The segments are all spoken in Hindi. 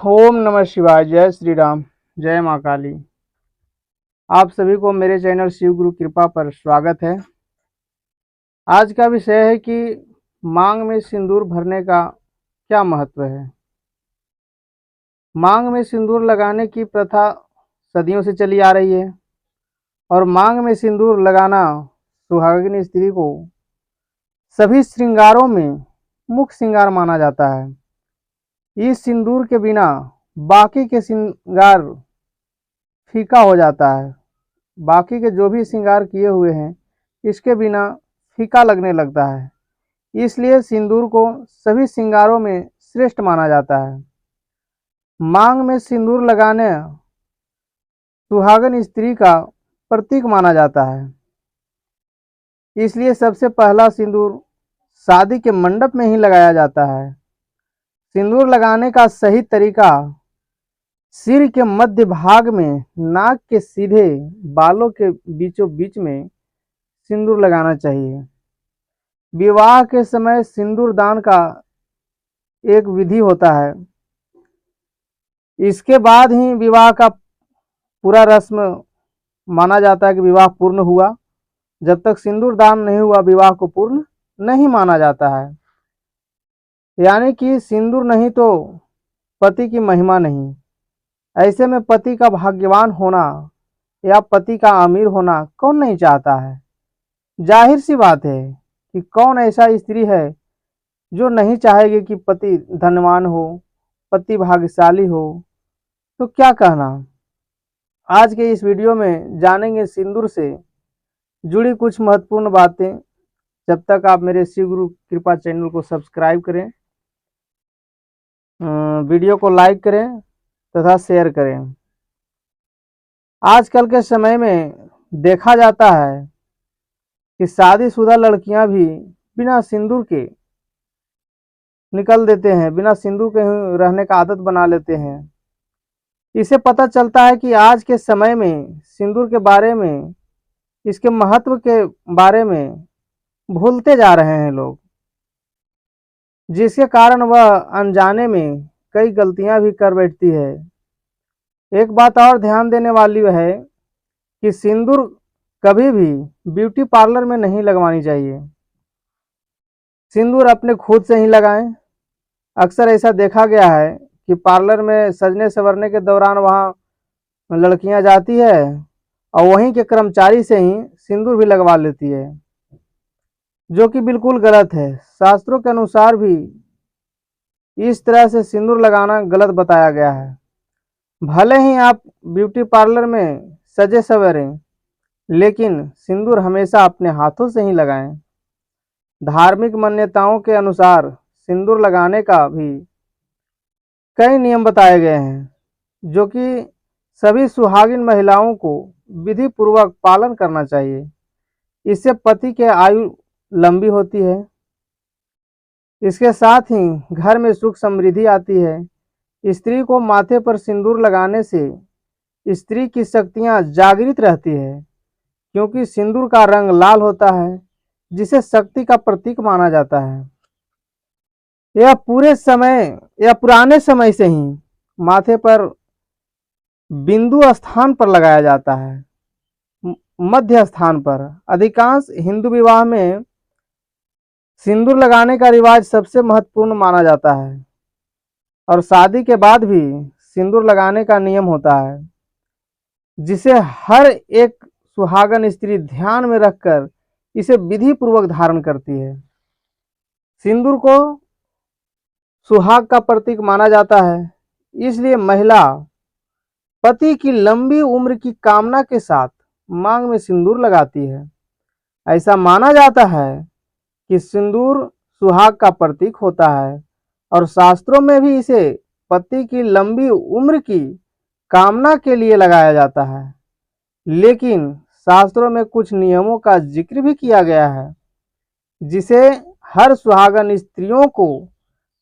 ओम नमः शिवाय। जय श्री राम। जय माँ काली। आप सभी को मेरे चैनल शिव गुरु कृपा पर स्वागत है। आज का विषय है कि मांग में सिंदूर भरने का क्या महत्व है। मांग में सिंदूर लगाने की प्रथा सदियों से चली आ रही है और मांग में सिंदूर लगाना सुहागिन स्त्री को सभी श्रृंगारों में मुख्य श्रृंगार माना जाता है। इस सिंदूर के बिना बाकी के श्रृंगार फीका हो जाता है। बाकी के जो भी श्रृंगार किए हुए हैं इसके बिना फीका लगने लगता है। इसलिए सिंदूर को सभी श्रृंगारों में श्रेष्ठ माना जाता है। मांग में सिंदूर लगाने सुहागन स्त्री का प्रतीक माना जाता है। इसलिए सबसे पहला सिंदूर शादी के मंडप में ही लगाया जाता है। सिंदूर लगाने का सही तरीका सिर के मध्य भाग में नाक के सीधे बालों के बीचों बीच में सिंदूर लगाना चाहिए। विवाह के समय सिंदूर दान का एक विधि होता है। इसके बाद ही विवाह का पूरा रस्म माना जाता है कि विवाह पूर्ण हुआ। जब तक सिंदूर दान नहीं हुआ विवाह को पूर्ण नहीं माना जाता है। यानी कि सिंदूर नहीं तो पति की महिमा नहीं। ऐसे में पति का भाग्यवान होना या पति का अमीर होना कौन नहीं चाहता है। जाहिर सी बात है कि कौन ऐसा स्त्री है जो नहीं चाहेगी कि पति धनवान हो, पति भाग्यशाली हो। तो क्या कहना। आज के इस वीडियो में जानेंगे सिंदूर से जुड़ी कुछ महत्वपूर्ण बातें। जब तक आप मेरे शिव गुरु कृपा चैनल को सब्सक्राइब करें, वीडियो को लाइक करें तथा शेयर करें। आजकल के समय में देखा जाता है कि शादीशुदा लड़कियां भी बिना सिंदूर के निकल देते हैं, बिना सिंदूर के रहने का आदत बना लेते हैं। इससे पता चलता है कि आज के समय में सिंदूर के बारे में, इसके महत्व के बारे में भूलते जा रहे हैं लोग, जिसके कारण वह अनजाने में कई गलतियां भी कर बैठती है। एक बात और ध्यान देने वाली है कि सिंदूर कभी भी ब्यूटी पार्लर में नहीं लगवानी चाहिए। सिंदूर अपने खुद से ही लगाएं। अक्सर ऐसा देखा गया है कि पार्लर में सजने संवरने के दौरान वहाँ लड़कियां जाती है और वहीं के कर्मचारी से ही सिंदूर भी लगवा लेती है, जो कि बिल्कुल गलत है। शास्त्रों के अनुसार भी इस तरह से सिंदूर लगाना गलत बताया गया है। भले ही आप ब्यूटी पार्लर में सजे सवरें, लेकिन सिंदूर हमेशा अपने हाथों से ही लगाएं। धार्मिक मान्यताओं के अनुसार सिंदूर लगाने का भी कई नियम बताए गए हैं, जो कि सभी सुहागिन महिलाओं को विधि पूर्वक पालन करना चाहिए। इससे पति की आयु लंबी होती है। इसके साथ ही घर में सुख समृद्धि आती है। स्त्री को माथे पर सिंदूर लगाने से स्त्री की शक्तियां जागृत रहती है, क्योंकि सिंदूर का रंग लाल होता है, जिसे शक्ति का प्रतीक माना जाता है। यह पुराने समय से ही माथे पर बिंदु स्थान पर लगाया जाता है, मध्य स्थान पर। अधिकांश हिंदू विवाह में सिंदूर लगाने का रिवाज सबसे महत्वपूर्ण माना जाता है और शादी के बाद भी सिंदूर लगाने का नियम होता है, जिसे हर एक सुहागन स्त्री ध्यान में रखकर इसे विधि पूर्वक धारण करती है। सिंदूर को सुहाग का प्रतीक माना जाता है, इसलिए महिला पति की लंबी उम्र की कामना के साथ मांग में सिंदूर लगाती है। ऐसा माना जाता है कि सिंदूर सुहाग का प्रतीक होता है और शास्त्रों में भी इसे पति की लंबी उम्र की कामना के लिए लगाया जाता है। लेकिन शास्त्रों में कुछ नियमों का जिक्र भी किया गया है, जिसे हर सुहागन स्त्रियों को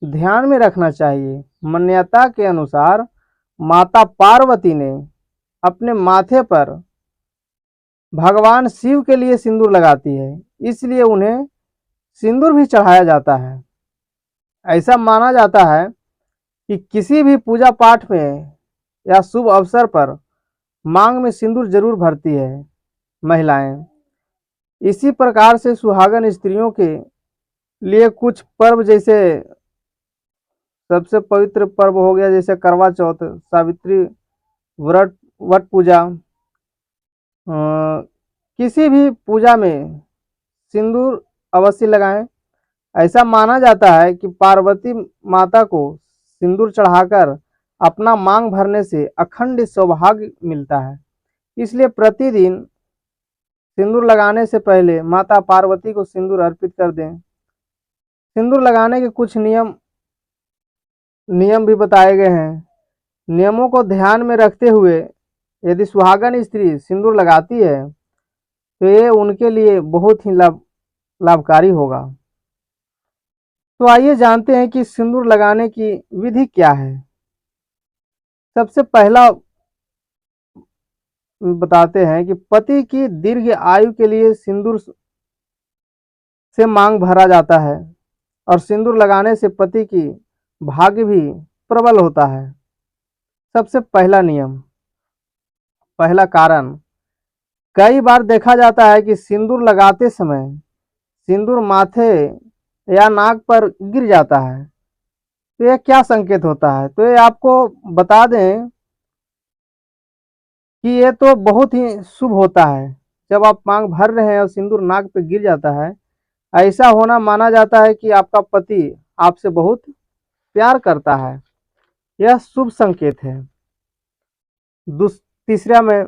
ध्यान में रखना चाहिए। मान्यता के अनुसार माता पार्वती ने अपने माथे पर भगवान शिव के लिए सिंदूर लगाती है, इसलिए उन्हें सिंदूर भी चढ़ाया जाता है। ऐसा माना जाता है कि किसी भी पूजा पाठ में या शुभ अवसर पर मांग में सिंदूर जरूर भरती है महिलाएं। इसी प्रकार से सुहागन स्त्रियों के लिए कुछ पर्व, जैसे सबसे पवित्र पर्व हो गया जैसे करवा चौथ, सावित्री व्रत, वट पूजा, किसी भी पूजा में सिंदूर अवश्य लगाएं। ऐसा माना जाता है कि पार्वती माता को सिंदूर चढ़ाकर अपना मांग भरने से अखंड सौभाग्य मिलता है। इसलिए प्रतिदिन सिंदूर लगाने से पहले माता पार्वती को सिंदूर अर्पित कर दें। सिंदूर लगाने के कुछ नियम भी बताए गए हैं। नियमों को ध्यान में रखते हुए यदि सुहागन स्त्री सिंदूर लगाती है तो ये उनके लिए बहुत ही लाभकारी होगा। तो आइए जानते हैं कि सिंदूर लगाने की विधि क्या है। सबसे पहला बताते हैं कि पति की दीर्घ आयु के लिए सिंदूर से मांग भरा जाता है और सिंदूर लगाने से पति की भाग्य भी प्रबल होता है। सबसे पहला नियम, पहला कारण, कई बार देखा जाता है कि सिंदूर लगाते समय सिंदूर माथे या नाक पर गिर जाता है। तो यह क्या संकेत होता है? तो ये आपको बता दें कि ये तो बहुत ही शुभ होता है। जब आप मांग भर रहे हैं और सिंदूर नाक पे गिर जाता है, ऐसा होना माना जाता है कि आपका पति आपसे बहुत प्यार करता है। यह शुभ संकेत है। तीसरा में,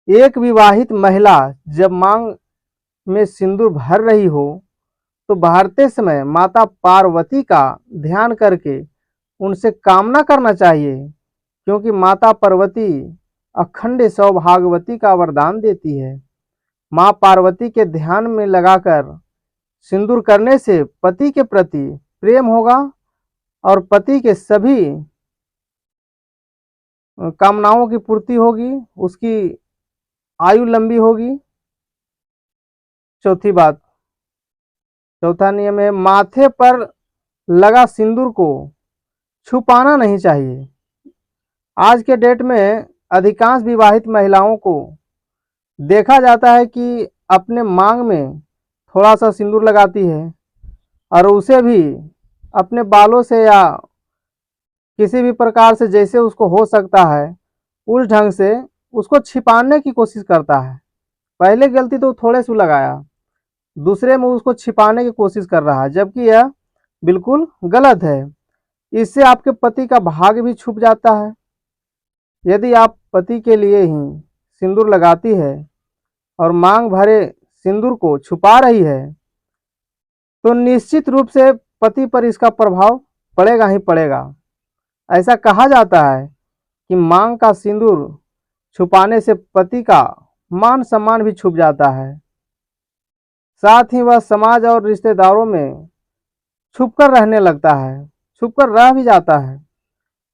एक विवाहित महिला जब मांग में सिंदूर भर रही हो तो भरते समय माता पार्वती का ध्यान करके उनसे कामना करना चाहिए, क्योंकि माता पार्वती अखंड सौभाग्यवती का वरदान देती है। माँ पार्वती के ध्यान में लगाकर सिंदूर करने से पति के प्रति प्रेम होगा और पति के सभी कामनाओं की पूर्ति होगी, उसकी आयु लंबी होगी। चौथा नियम है, माथे पर लगा सिंदूर को छुपाना नहीं चाहिए। आज के डेट में अधिकांश विवाहित महिलाओं को देखा जाता है कि अपने मांग में थोड़ा सा सिंदूर लगाती है और उसे भी अपने बालों से या किसी भी प्रकार से जैसे उसको हो सकता है उस ढंग से उसको छिपाने की कोशिश करता है। पहले गलती तो थोड़े से लगाया, दूसरे में उसको छिपाने की कोशिश कर रहा है, जबकि यह बिल्कुल गलत है। इससे आपके पति का भाग्य भी छुप जाता है। यदि आप पति के लिए ही सिंदूर लगाती है और मांग भरे सिंदूर को छुपा रही है तो निश्चित रूप से पति पर इसका प्रभाव पड़ेगा ही पड़ेगा। ऐसा कहा जाता है कि मांग का सिंदूर छुपाने से पति का मान सम्मान भी छुप जाता है, साथ ही वह समाज और रिश्तेदारों में छुपकर रहने लगता है, छुपकर रह भी जाता है।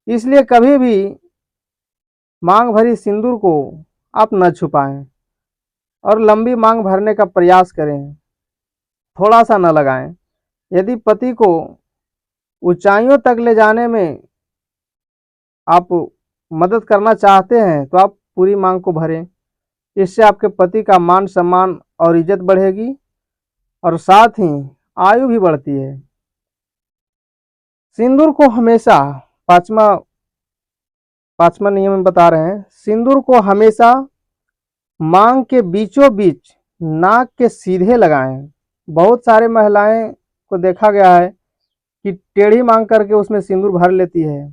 इसलिए कभी भी मांग भरी सिंदूर को आप न छुपाएं और लंबी मांग भरने का प्रयास करें, थोड़ा सा न लगाएं। यदि पति को ऊंचाइयों तक ले जाने में आप मदद करना चाहते हैं तो आप पूरी मांग को भरें। इससे आपके पति का मान सम्मान और इज्जत बढ़ेगी और साथ ही आयु भी बढ़ती है। सिंदूर को हमेशा, पांचवा नियम में बता रहे हैं, सिंदूर को हमेशा मांग के बीचों बीच नाक के सीधे लगाएं। बहुत सारे महिलाएं को देखा गया है कि टेढ़ी मांग करके उसमें सिंदूर भर लेती है,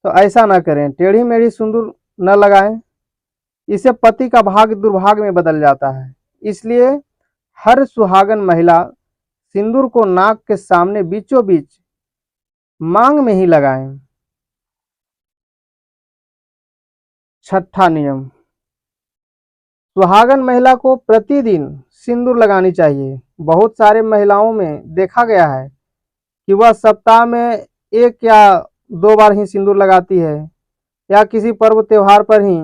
तो ऐसा ना करें। टेढ़ी मेढ़ी सिंदूर न लगाएं, इससे पति का भाग्य दुर्भाग्य में बदल जाता है। इसलिए हर सुहागन महिला सिंदूर को नाक के सामने बीचों बीच मांग में ही लगाएं। छठा नियम, सुहागन महिला को प्रतिदिन सिंदूर लगानी चाहिए। बहुत सारे महिलाओं में देखा गया है कि वह सप्ताह में 1 या 2 बार ही सिंदूर लगाती है या किसी पर्व त्योहार पर ही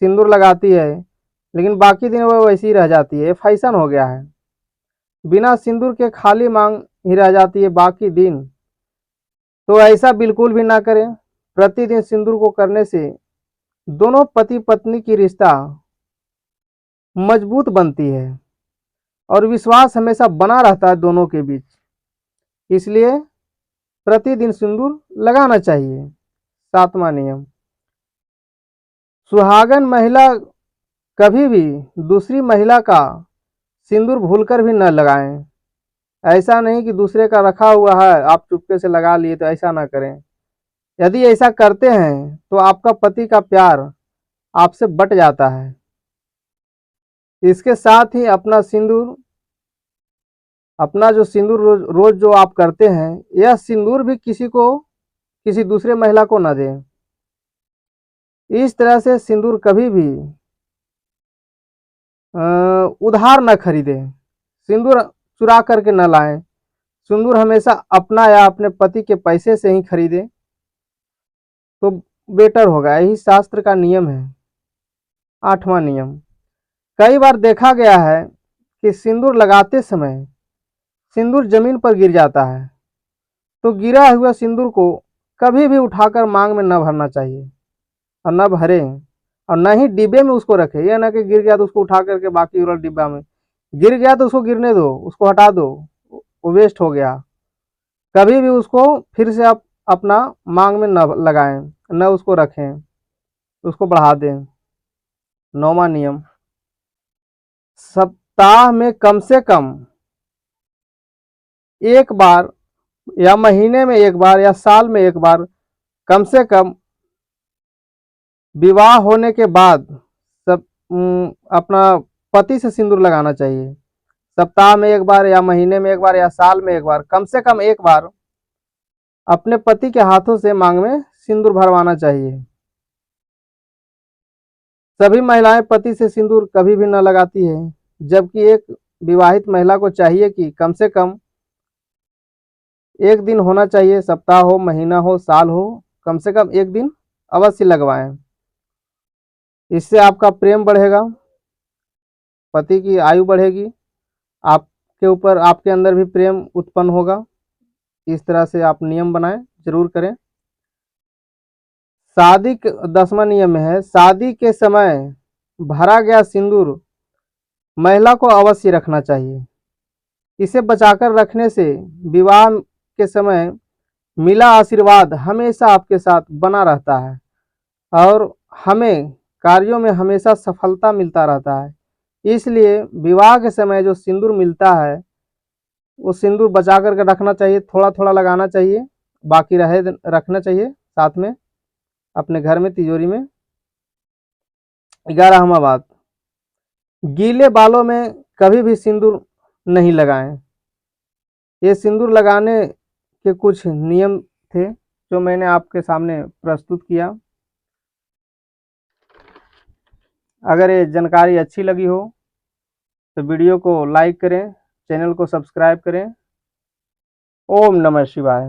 सिंदूर लगाती है, लेकिन बाकी दिन वह वैसी ही रह जाती है। फैशन हो गया है, बिना सिंदूर के खाली मांग ही रह जाती है बाकी दिन। तो ऐसा बिल्कुल भी ना करें। प्रतिदिन सिंदूर को करने से दोनों पति पत्नी की रिश्ता मजबूत बनती है और विश्वास हमेशा बना रहता है दोनों के बीच। इसलिए प्रतिदिन सिंदूर लगाना चाहिए। 7वां नियम, सुहागन महिला कभी भी दूसरी महिला का सिंदूर भूलकर भी न लगाएं। ऐसा नहीं कि दूसरे का रखा हुआ है आप चुपके से लगा लिए, तो ऐसा ना करें। यदि ऐसा करते हैं तो आपका पति का प्यार आपसे बट जाता है। इसके साथ ही अपना जो सिंदूर रोज जो आप करते हैं, यह सिंदूर भी किसी दूसरे महिला को न दें। इस तरह से सिंदूर कभी भी उधार न खरीदें, सिंदूर चुरा करके न लाएं। सिंदूर हमेशा अपना या अपने पति के पैसे से ही खरीदें तो बेटर होगा। यही शास्त्र का नियम है। 8वां नियम, कई बार देखा गया है कि सिंदूर लगाते समय सिंदूर जमीन पर गिर जाता है, तो गिरा हुआ सिंदूर को कभी भी उठाकर मांग में न भरना चाहिए और न भरें, और न ही डिब्बे में उसको रखें। यह ना कि गिर गया तो उसको उठा करके बाकी वाला डिब्बा में, गिर गया तो उसको गिरने दो, उसको हटा दो, वो वेस्ट हो गया। कभी भी उसको फिर से आप अपना मांग में न लगाएं, न उसको रखें, उसको बढ़ा दें। 9वां नियम, सप्ताह में कम से कम एक बार या महीने में एक बार या साल में एक बार कम से कम विवाह होने के बाद सब अपना पति से सिंदूर लगाना चाहिए। सप्ताह में एक बार या महीने में एक बार या साल में एक बार कम से कम एक बार अपने पति के हाथों से मांग में सिंदूर भरवाना चाहिए। सभी महिलाएं पति से सिंदूर कभी भी न लगाती है, जबकि एक विवाहित महिला को चाहिए कि कम से कम एक दिन होना चाहिए, सप्ताह हो, महीना हो, साल हो, कम से कम एक दिन अवश्य लगवाएं। इससे आपका प्रेम बढ़ेगा, पति की आयु बढ़ेगी, आपके ऊपर आपके अंदर भी प्रेम उत्पन्न होगा। इस तरह से आप नियम बनाएं, जरूर करें। 10वां नियम है, शादी के समय भरा गया सिंदूर महिला को अवश्य रखना चाहिए। इसे बचाकर रखने से विवाह के समय मिला आशीर्वाद हमेशा आपके साथ बना रहता है और हमें कार्यों में हमेशा सफलता मिलता रहता है। इसलिए विवाह के समय जो सिंदूर मिलता है वो सिंदूर बचा करके रखना चाहिए, थोड़ा थोड़ा लगाना चाहिए, बाकी रखना चाहिए साथ में अपने घर में तिजोरी में। 11वां बात, गीले बालों में कभी भी सिंदूर नहीं लगाएं। ये सिंदूर लगाने के कुछ नियम थे जो मैंने आपके सामने प्रस्तुत किया। अगर ये जानकारी अच्छी लगी हो तो वीडियो को लाइक करें, चैनल को सब्सक्राइब करें। ओम नमः शिवाय।